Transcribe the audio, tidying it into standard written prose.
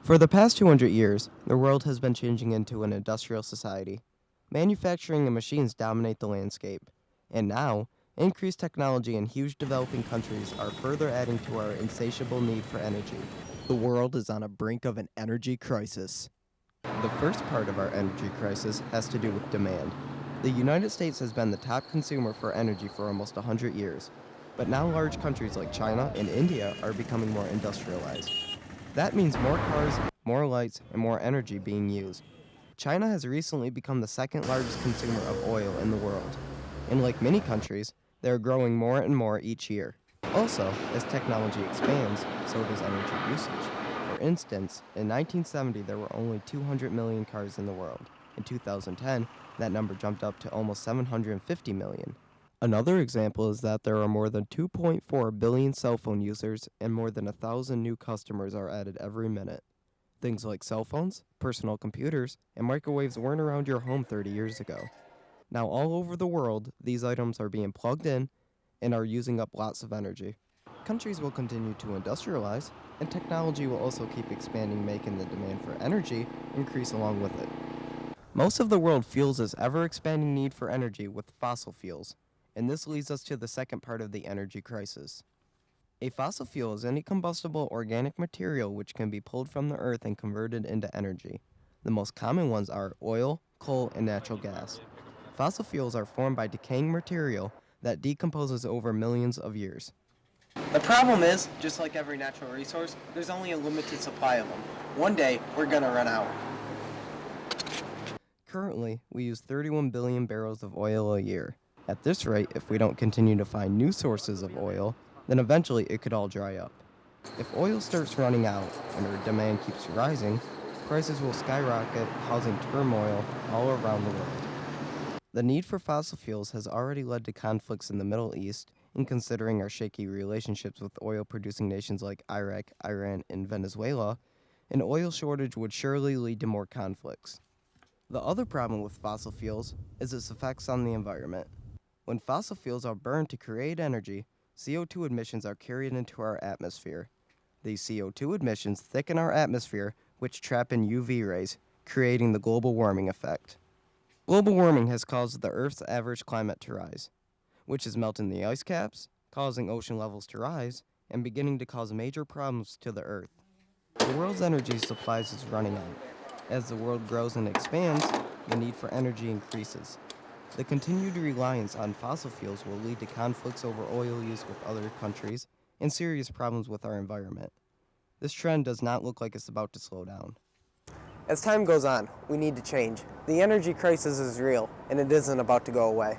For the past 200 years, the world has been changing into an industrial society. Manufacturing and machines dominate the landscape. And now, increased technology in huge developing countries are further adding to our insatiable need for energy. The world is on a brink of an energy crisis. The first part of our energy crisis has to do with demand. The United States has been the top consumer for energy for almost 100 years. But now large countries like China and India are becoming more industrialized. That means more cars, more lights, and more energy being used. China has recently become the second largest consumer of oil in the world. And like many countries, they are growing more and more each year. Also, as technology expands, so does energy usage. For instance, in 1970 there were only 200 million cars in the world. In 2010, that number jumped up to almost 750 million. Another example is that there are more than 2.4 billion cell phone users and more than 1,000 new customers are added every minute. Things like cell phones, personal computers, and microwaves weren't around your home 30 years ago. Now all over the world, these items are being plugged in and are using up lots of energy. Countries will continue to industrialize, and technology will also keep expanding, making the demand for energy increase along with it. Most of the world fuels this ever-expanding need for energy with fossil fuels. And this leads us to the second part of the energy crisis. A fossil fuel is any combustible organic material which can be pulled from the earth and converted into energy. The most common ones are oil, coal, and natural gas. Fossil fuels are formed by decaying material that decomposes over millions of years. The problem is, just like every natural resource, there's only a limited supply of them. One day, we're gonna run out. Currently, we use 31 billion barrels of oil a year. At this rate, if we don't continue to find new sources of oil, then eventually it could all dry up. If oil starts running out and our demand keeps rising, prices will skyrocket, causing turmoil all around the world. The need for fossil fuels has already led to conflicts in the Middle East, and considering our shaky relationships with oil-producing nations like Iraq, Iran, and Venezuela, an oil shortage would surely lead to more conflicts. The other problem with fossil fuels is its effects on the environment. When fossil fuels are burned to create energy, CO2 emissions are carried into our atmosphere. These CO2 emissions thicken our atmosphere, which trap in UV rays, creating the global warming effect. Global warming has caused the Earth's average climate to rise, which is melting the ice caps, causing ocean levels to rise, and beginning to cause major problems to the Earth. The world's energy supplies is running out. As the world grows and expands, the need for energy increases. The continued reliance on fossil fuels will lead to conflicts over oil use with other countries and serious problems with our environment. This trend does not look like it's about to slow down. As time goes on, we need to change. The energy crisis is real, and it isn't about to go away.